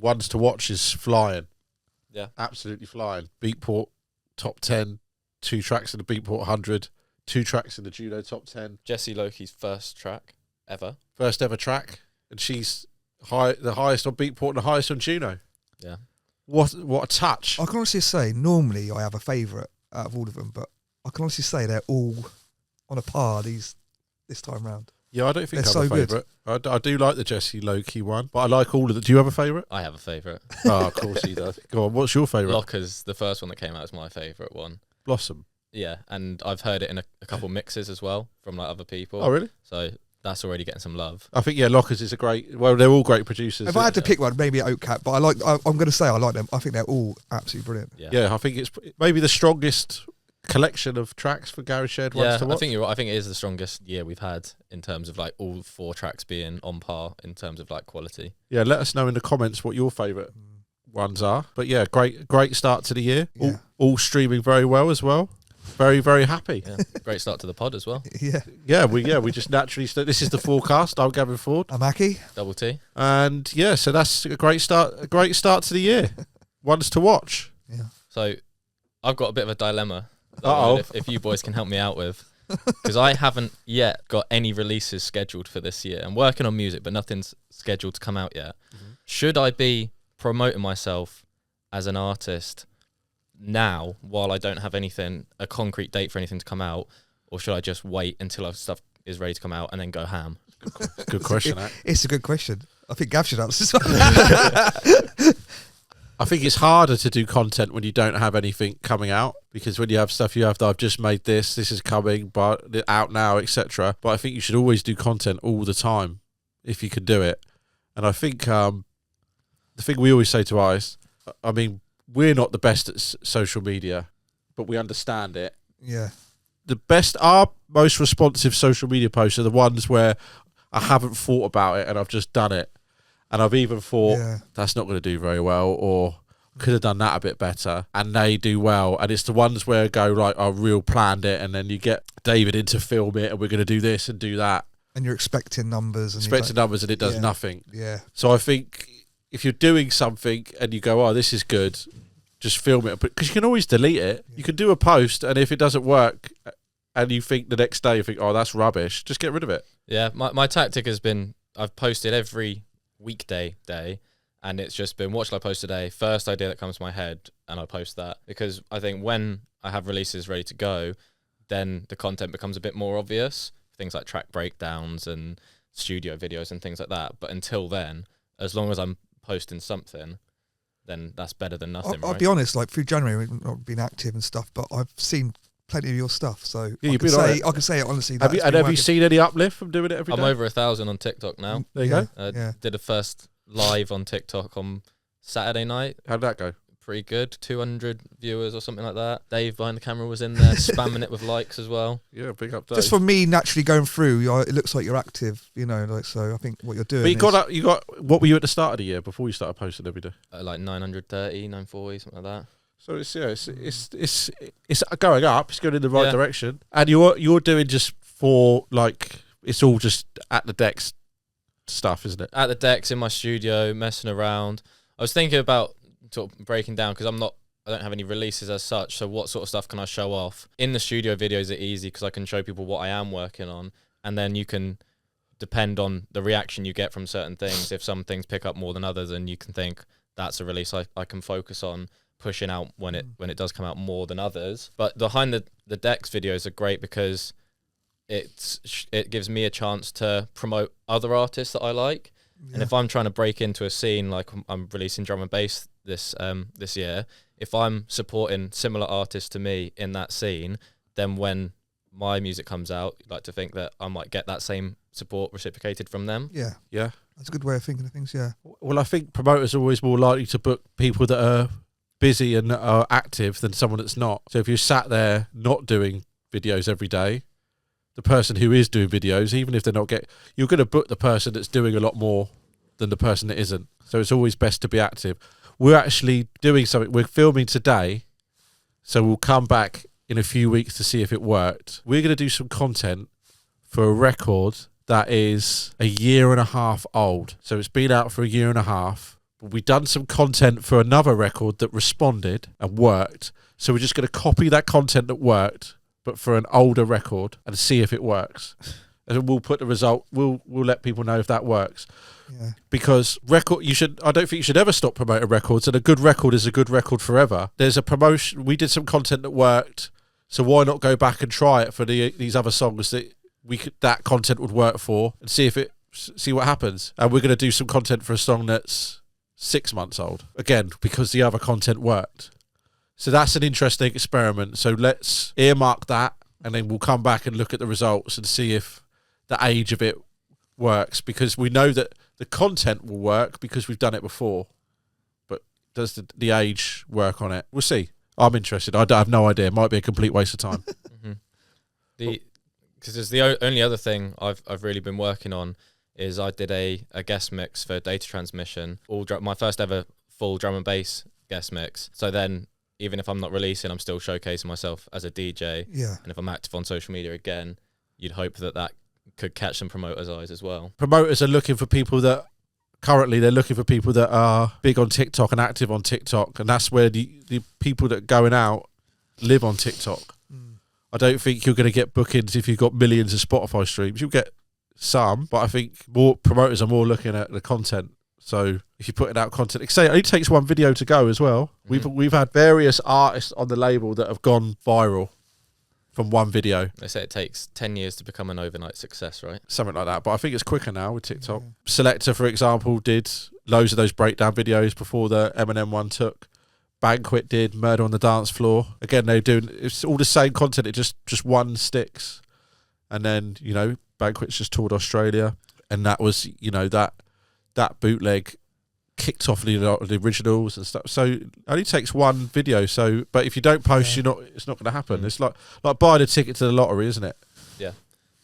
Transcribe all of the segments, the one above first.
Ones to Watch is flying. Yeah. Absolutely flying. Beatport top 10, 2 tracks in the Beatport 100, 2 tracks in the Juno top 10. Jessie Loki's first track ever. First ever track. And she's the highest on Beatport and the highest on Juno. Yeah. What a touch. I can honestly say, normally I have a favourite out of all of them, but I can honestly say they're all on a par this time round. Yeah, I don't think They're I have so a favourite. I do like the Jessie Loki one, but I like all of them. Do you have a favourite? I have a favourite. Oh, of course he does. Go on, what's your favourite? Lockers, the first one that came out, is my favourite one. Blossom. Yeah, and I've heard it in a couple mixes as well from like other people. Oh, really? So that's already getting some love. I think, Lockers is a great... Well, they're all great producers. If I had to pick one, maybe Oak Cat, but I'm going to say I like them. I think they're all absolutely brilliant. Yeah, I think it's maybe the strongest collection of tracks for Garage Shed ones to watch. I think you're right. I think it is the strongest year we've had in terms of like all 4 tracks being on par in terms of like quality. Yeah, let us know in the comments what your favourite ones are. But yeah, great start to the year. Yeah. All streaming very well as well. Very, very happy. Yeah. Great start to the pod as well. Yeah. We just naturally... This is the FooRcast. I'm Gavin Ford. I'm Aki. Double T. And yeah, so that's a great start to the year. Ones to watch. Yeah. So I've got a bit of a dilemma. Uh-oh. If you boys can help me out with. Because I haven't yet got any releases scheduled for this year. I'm working on music, but nothing's scheduled to come out yet. Mm-hmm. Should I be promoting myself as an artist now while I don't have a concrete date for anything to come out, or should I just wait until our stuff is ready to come out and then go ham? Good question. It's a good question. I think Gav should answer this one. I think it's harder to do content when you don't have anything coming out, because when you have stuff, you have to, I've just made this is coming, but out now, etc. But I think you should always do content all the time if you can do it. And I think the thing we always say to artists, I mean, we're not the best at social media, but we understand it. Yeah. Our most responsive social media posts are the ones where I haven't thought about it and I've just done it. And I've even thought, that's not going to do very well, or could have done that a bit better, and they do well. And it's the ones where I go, like, I real planned it, and then you get David in to film it, and we're going to do this and do that. And you're expecting numbers. And numbers, and it does nothing. Yeah. So I think if you're doing something and you go, oh, this is good, just film it. Because you can always delete it. Yeah. You can do a post, and if it doesn't work, and you think the next day, you think, oh, that's rubbish, just get rid of it. Yeah, my tactic has been, I've posted every weekday day, and it's just been, what shall I post today? First idea that comes to my head, and I post that, because I think when I have releases ready to go, then the content becomes a bit more obvious, things like track breakdowns and studio videos and things like that. But until then, as long as I'm posting something, then that's better than nothing. I'll be honest, like through January we've not been active and stuff, but I've seen plenty of your stuff, so yeah, I can say it honestly. Have you seen any uplift from doing it every day? I'm over 1,000 on TikTok now. There you go. Did a first live on TikTok on Saturday night. How'd that go? Pretty good. 200 viewers or something like that. Dave behind the camera was in there spamming it with likes as well. Yeah, big up Dave. Just for me naturally going through, it looks like you're active, like, so I think what you're doing. But you got what were you at the start of the year before you started posting every day? Like 930, 940, something like that. So it's going up. It's going in the right direction, and you're doing just for like, it's all just at the decks stuff, isn't it? At the decks in my studio, messing around. I was thinking about sort of breaking down, because I don't have any releases as such. So what sort of stuff can I show off in the studio? Videos are easy because I can show people what I am working on, and then you can depend on the reaction you get from certain things. If some things pick up more than others, and you can think that's a release I can focus on pushing out when it does come out more than others. But behind the decks videos are great because it gives me a chance to promote other artists that I like. Yeah. And if I'm trying to break into a scene, like I'm releasing drum and bass this year, if I'm supporting similar artists to me in that scene, then when my music comes out, I'd like to think that I might get that same support reciprocated from them. Yeah. Yeah. That's a good way of thinking of things, yeah. Well, I think promoters are always more likely to book people that are busy and are active than someone that's not. So if you're sat there not doing videos every day, the person who is doing videos, even if they're not you're going to book the person that's doing a lot more than the person that isn't. So it's always best to be active. We're actually doing something. We're filming today, so we'll come back in a few weeks to see if it worked. We're going to do some content for a record that is 1.5 years old. So it's been out for 1.5 years. but we've done some content for another record that responded and worked. So we're just going to copy that content that worked, but for an older record, and see if it works. And we'll put the result. We'll let people know if that works. Yeah. Because I don't think you should ever stop promoting records, and a good record is a good record forever. There's a promotion. We did some content that worked, so why not go back and try it for these other songs that content would work for, and see what happens. And we're going to do some content for a song that's 6 months old again because the other content worked. So that's an interesting experiment. So let's earmark that, and then we'll come back and look at the results and see if the age of it works, because we know that the content will work because we've done it before, but does the age work on it? We'll see. I'm interested. I have no idea. It might be a complete waste of time. Because there's the only other thing I've really been working on is I did a guest mix for data transmission, my first ever full drum and bass guest mix. So then, even if I'm not releasing, I'm still showcasing myself as a DJ. Yeah. And if I'm active on social media again, you'd hope that could catch some promoters' eyes as well. Promoters are looking for people that they're looking for people that are big on TikTok and active on TikTok, and that's where the people that are going out live on TikTok. I don't think you're going to get bookings if you've got millions of Spotify streams. You'll get some, but I think more promoters are more looking at the content. So if you're putting out content, it only takes one video to go as well. We've had various artists on the label that have gone viral from one video. They say it takes 10 years to become an overnight success, right? Something like that. But I think it's quicker now with TikTok. Yeah. Selector, for example, did loads of those breakdown videos before the Eminem one took. Banquet did Murder on the Dance Floor. Again, it's all the same content. It just one sticks. And then, Banquet's just toured Australia. And that was, that bootleg kicked off the originals and stuff. So it only takes one video. So, but if you don't post, it's not going to happen. It's like buying a ticket to the lottery, isn't it? Yeah.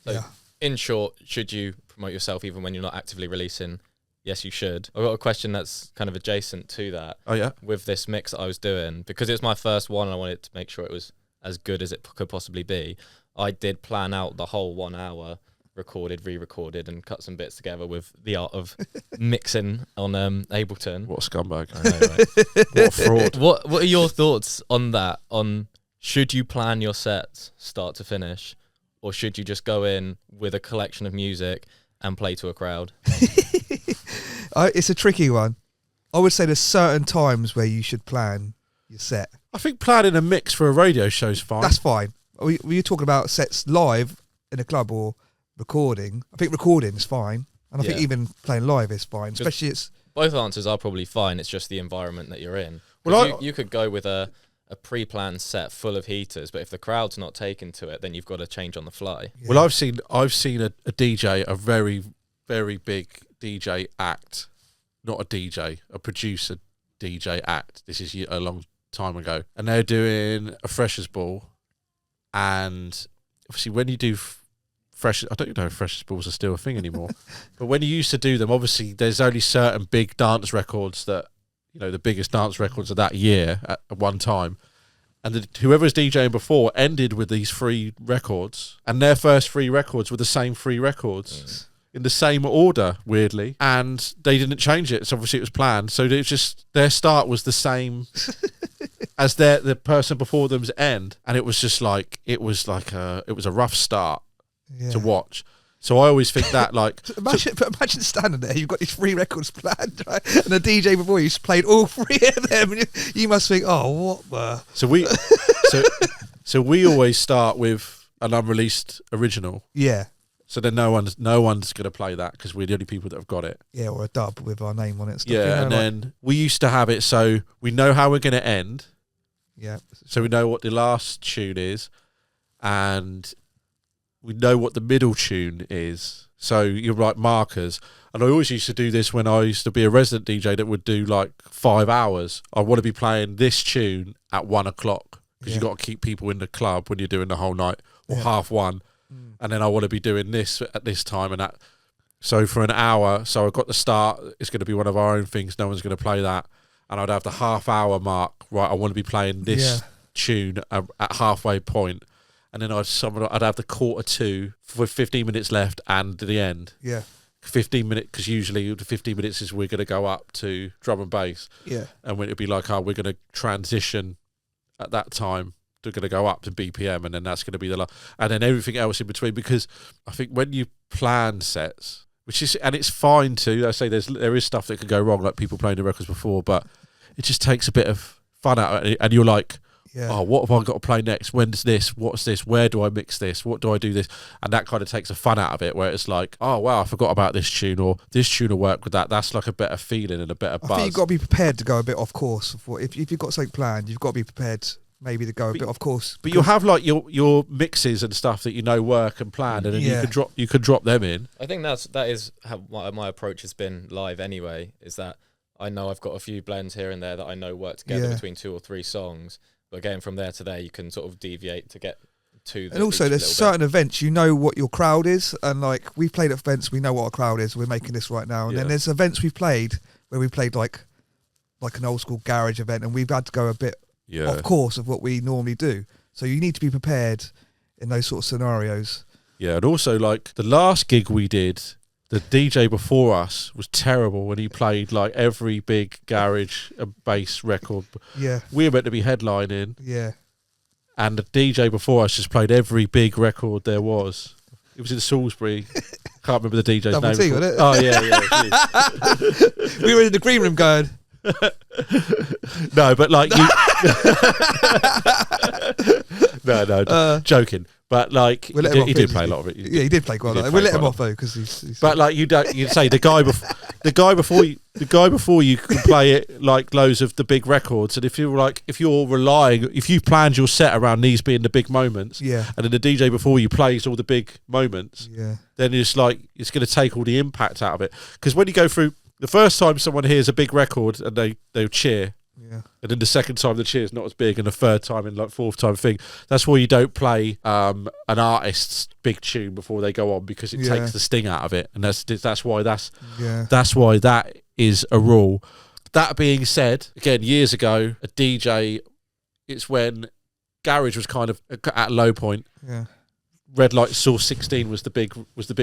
So in short, should you promote yourself even when you're not actively releasing? Yes, you should. I've got a question that's kind of adjacent to that. Oh yeah. With this mix that I was doing, because it was my first one and I wanted to make sure it was as good as it could possibly be. I did plan out the whole 1 hour, recorded, re-recorded, and cut some bits together with the art of mixing on Ableton. What a scumbag! I know, right? What a fraud! What are your thoughts on that? On should you plan your sets start to finish, or should you just go in with a collection of music and play to a crowd? It's a tricky one. I would say there's certain times where you should plan your set. I think planning a mix for a radio show is fine. That's fine. Were you talking about sets live in a club or recording? I think recording is fine, and I think even playing live is fine. Especially both answers are probably fine. It's just the environment that you're in. Well, you could go with a pre-planned set full of heaters, but if the crowd's not taken to it, then you've got to change on the fly. Yeah. Well, I've seen a DJ, a very, very big DJ act, not a DJ, a producer DJ act. This is a long time ago, and they're doing a freshers ball, and obviously when you do I don't even know if freshers balls are still a thing anymore, but when you used to do them, obviously there's only certain big dance records that, the biggest dance records of that year at one time, and whoever was DJing before ended with these 3 records, and their first 3 records were the same 3 records in the same order, weirdly, and they didn't change it. So obviously it was planned. So it was just their start was the same as the person before them's end, and it was just like it was a rough start to watch. So I always think that imagine standing there, you've got these 3 records planned, right? And the DJ before you's played all 3 of them, and you must think, oh, what the? So we always start with an unreleased original. Yeah. So then no one's going to play that because we're the only people that have got it. Yeah, or a dub with our name on it. And stuff, and then we used to have it so we know how we're going to end. Yeah. So we know what the last tune is, and we know what the middle tune is. So you write markers. And I always used to do this when I used to be a resident DJ that would do 5 hours. I want to be playing this tune at 1 o'clock because you've got to keep people in the club when you're doing the whole night, or 1:30. And then I want to be doing this at this time and that. So for an hour, so I've got the start. It's going to be one of our own things. No one's going to play that. And I'd have the half-hour mark. Right, I want to be playing this tune at halfway point. And then I'd have the 1:45 with 15 minutes left and the end. Yeah. 15 minutes, because usually the 15 minutes is we're going to go up to drum and bass. Yeah. And when it'd be like, we're going to transition at that time, they're going to go up to BPM, and then that's going to be and then everything else in between. Because I think when you plan sets, and it's fine too, I say there is stuff that can go wrong, like people playing the records before, but it just takes a bit of fun out of it, and you're like, what have I got to play next? When's this? What's this? Where do I mix this? What do I do this? And that kind of takes the fun out of it, where it's like, oh wow, I forgot about this tune, or this tune will work with that. That's like a better feeling and a better buzz. I think you've got to be prepared to go a bit off course. If you've got something planned, you've got to be prepared maybe to go a bit off course. But you'll have like your mixes and stuff that work and planned, and then you can drop them in. I think that is how my approach has been live anyway, is that I know I've got a few blends here and there that I know work together between 2 or 3 songs. But going from there to there, you can sort of deviate to get to the. And also, there's certain events, you know what your crowd is. And like, we've played at events, we know what our crowd is. We're making this right now. And then there's events we've played where we played like an old school garage event, and we've had to go a bit off course of what we normally do. So you need to be prepared in those sort of scenarios. Yeah, and also like the last gig we did, the DJ before us was terrible when he played like every big garage and bass record. Yeah. We were meant to be headlining. Yeah. And the DJ before us just played every big record there was. It was in Salisbury. Can't remember the DJ's Double name. T, wasn't it? Oh, yeah. We were in the green room going... No, but like you... No, joking. But like he did play a lot of it. He did play quite a lot. We'll let him off though, because he's. But like you'd say the guy before you can play it like loads of the big records, and if you planned your set around these being the big moments, and then the DJ before you plays all the big moments, then it's like it's going to take all the impact out of it. Because when you go through the first time someone hears a big record and they cheer. Yeah. And then the second time the cheer's not as big, and the third time and like fourth time thing. That's why you don't play an artist's big tune before they go on, because it takes the sting out of it, and that's why that is a rule. That being said, again, years ago, a DJ, it's when garage was kind of at a low point. Yeah. Red Light Source 16 was the big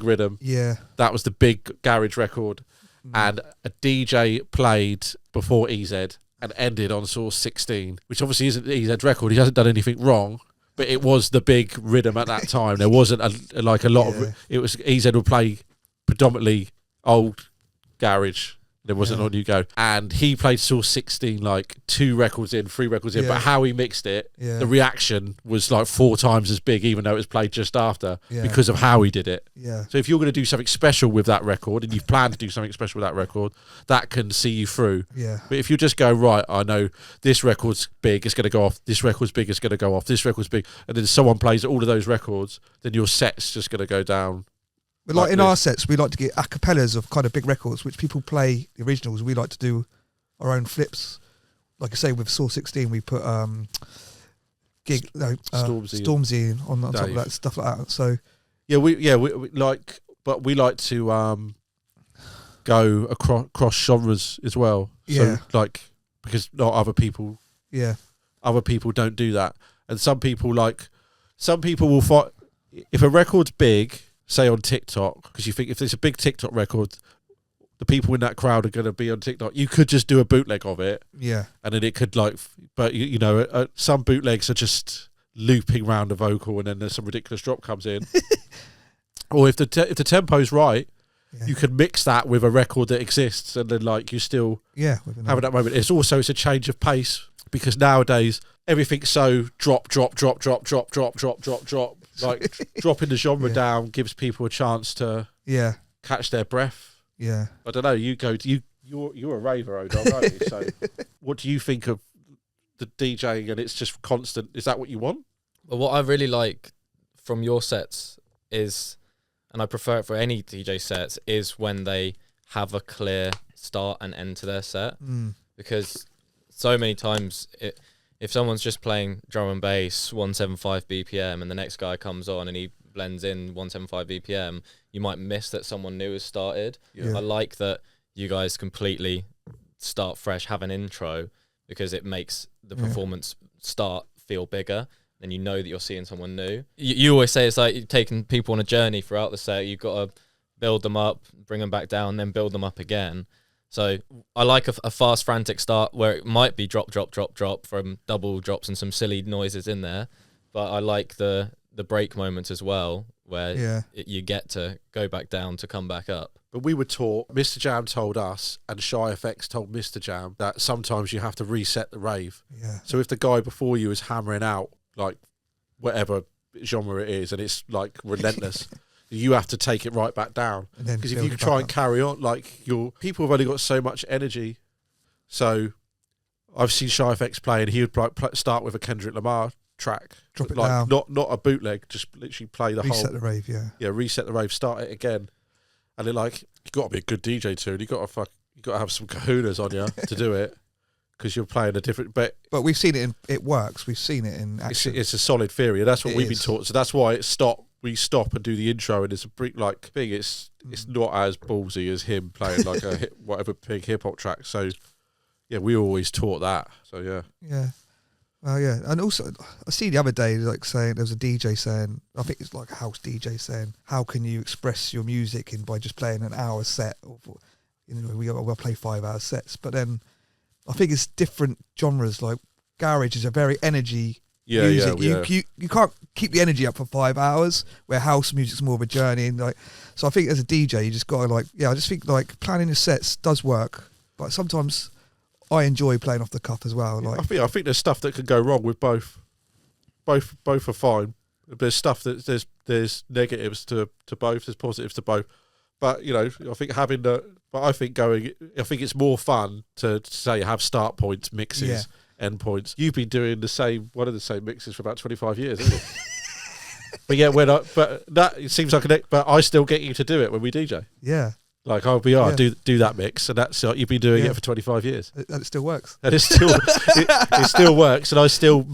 rhythm. Yeah. That was the big garage record, and a DJ played before EZ. And ended on Source 16, which obviously isn't EZ's record. He hasn't done anything wrong, but it was the big rhythm at that time. There wasn't a lot of. It was EZ would play predominantly old garage. There wasn't on You Go, and he played Source 16 like 3 records in, but how he mixed it, the reaction was like 4 times as big, even though it was played just after, because of how he did it. Yeah. So if you're going to do something special with that record, and you've planned to do something special with that record, that can see you through. Yeah. But if you just go, right, I know this record's big, it's going to go off, this record's big, it's going to go off, this record's big, and then someone plays all of those records, then your set's just going to go down. But like in our sets, we like to get acapellas of kind of big records, which people play the originals. We like to do our own flips. Like I say, with Source 16, we put Stormzy on top of that, stuff like that. So we like, but we like to go across genres as well. So like, because not other people don't do that, and some people will fight if a record's big. Say on TikTok, because you think if there's a big TikTok record, the people in that crowd are going to be on TikTok. You could just do a bootleg of it, and then it could but you know, some bootlegs are just looping around a vocal, and then there's some ridiculous drop comes in. Or if the tempo's right, you can mix that with a record that exists, and then like you still having that moment. It's a change of pace, because nowadays everything's so drop. Like dropping the genre down gives people a chance to catch their breath. Yeah, I don't know. You're a raver, Odom, aren't you? So, what do you think of the DJing? And it's just constant. Is that what you want? Well, what I really like from your sets is, and I prefer it for any DJ sets, is when they have a clear start and end to their set, because so many times if someone's just playing drum and bass 175 BPM and the next guy comes on and he blends in 175 BPM, you might miss that someone new has started. I like that you guys completely start fresh, have an intro, because it makes the performance start feel bigger, and you know that you're seeing someone new. You always say it's like you're taking people on a journey throughout the set. You've got a build them up, bring them back down, then build them up again. So I like a fast, frantic start where it might be drop, drop, drop, drop from double drops and some silly noises in there. But I like the break moments as well, where you get to go back down to come back up. But we were taught, Mr. Jam told us, and Shy FX told Mr. Jam, that sometimes you have to reset the rave. Yeah. So if the guy before you is hammering out, like, whatever genre it is, and it's, like, relentless, you have to take it right back down. Because if you try and carry on, like, people have only got so much energy. So I've seen Shy FX play, and he would start with a Kendrick Lamar track. Drop it like, down. Not a bootleg, just literally play the whole... Reset the rave, Yeah, reset the rave, start it again. And it like, you got to be a good DJ too, and you got to have some kahunas on you to do it, because you're playing a different... But we've seen it it works. We've seen it in action. It's a solid theory, and that's what we've been taught. So that's why we stop and do the intro, and it's a thing. It's not as ballsy as him playing like a whatever big hip hop track. So yeah, we always taught that. So yeah. Yeah. Well, yeah, and also I see the other day like saying there was a DJ saying, I think it's like a house DJ saying, how can you express your music by just playing an hour set? Or, we'll play 5 hour sets, but then I think it's different genres. Like garage is a very energy music. You can't keep the energy up for 5 hours. Where house music's more of a journey, and like, so I think as a DJ you just gotta I just think like planning your sets does work, but sometimes I enjoy playing off the cuff as well. Like I think there's stuff that can go wrong with both. Both are fine. There's stuff that there's negatives to both. There's positives to both. But I think I think it's more fun to say have start points, mixes, end points. You've been doing one of the same mixes for about 25 years, haven't you? But it seems like but I still get you to do it when we DJ. Yeah. Like I'll do that mix, and that's you've been doing it for 25 years, and it still works. And it still works, and I still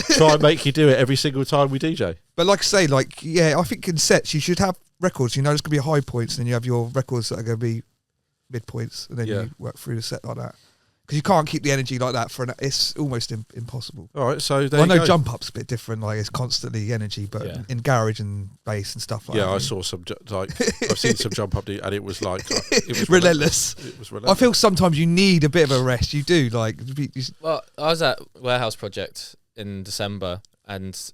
try and make you do it every single time we DJ. But like I say, I think in sets you should have records. There's going to be high points, and then you have your records that are going to be mid points, and then you work through the set like that. Because you can't keep the energy like that it's almost impossible. All right, so I know jump up's a bit different. Like it's constantly energy, but in garage and bass and stuff like that. Yeah, I saw some I've seen some jump up, and it was like it was relentless. It was relentless. I feel sometimes you need a bit of a rest. You do Well, I was at Warehouse Project in December, and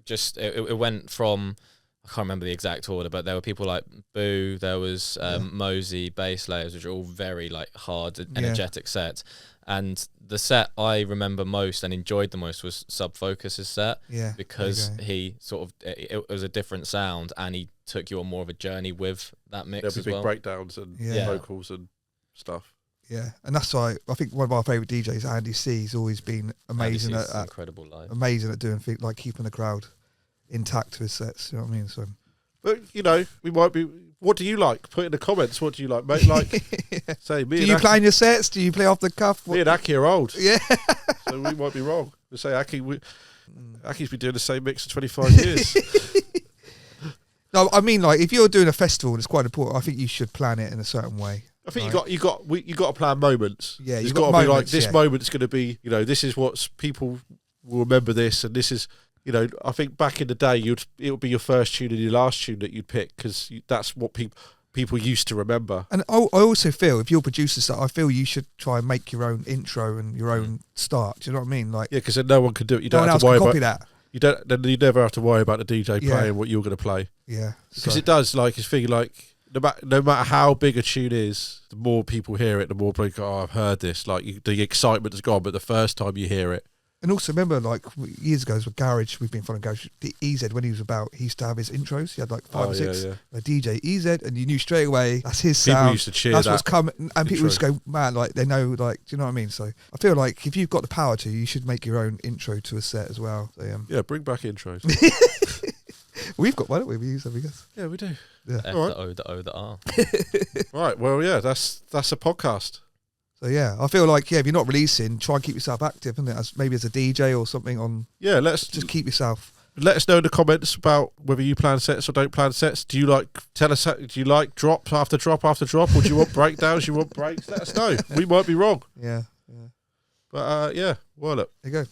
just it went from, I can't remember the exact order, but there were people like Boo, there was Mosey, bass layers, which are all very like hard, energetic sets. And the set I remember most and enjoyed the most was Sub Focus's set, because he sort of it was a different sound, and he took you on more of a journey with that mix. There'll be big breakdowns and vocals and stuff. Yeah, and that's why I think one of our favourite DJs, Andy C, has always been amazing at incredible live, amazing at doing things like keeping the crowd intact to his sets. You know what I mean? So, but we might be. What do you like? Put in the comments. What do you like, mate? Like, say me. Do you play in your sets? Do you play off the cuff? Me and Aki are old. Yeah. So we might be wrong. We say Aki's been doing the same mix for 25 years. No, I mean, like if you're doing a festival, and it's quite important. I think you should plan it in a certain way. I think you got to plan moments. Yeah, you've got to be like, this moment's going to be, this is what people will remember this, and this is. I think back in the day, it would be your first tune and your last tune that you'd pick, because that's what people used to remember. And I also feel if you're producing stuff, I feel you should try and make your own intro and your own start. Do you know what I mean? Like, because then no one can do it. You don't have to worry about that. You never have to worry about the DJ playing what you're going to play. Yeah, because it does it's feel like no matter how big a tune is, the more people hear it, the more people go, I've heard this. Like the excitement's gone, but the first time you hear it. And also remember, like years ago, with Garage, we've been following Garage. The EZ, when he was about, he used to have his intros. He had like 5 or 6. A DJ EZ, and you knew straight away that's his sound. People used to cheer. That's what's coming, and people just go, man, like they know, like, do you know what I mean? So I feel like if you've got the power to, you should make your own intro to a set as well. So, bring back intros. We've got one, don't we? We use them, I guess. Yeah, we do. Yeah. F, the O, the O, the R. Right. Well, yeah, that's a podcast. So yeah, I feel like if you're not releasing, try and keep yourself active, isn't it? Maybe as a DJ or something on. Yeah, let's just keep yourself. Let us know in the comments about whether you plan sets or don't plan sets. Do you like drop after drop after drop, or do you want breakdowns? You want breaks? Let us know. We might be wrong. Yeah. But well, look. There you go.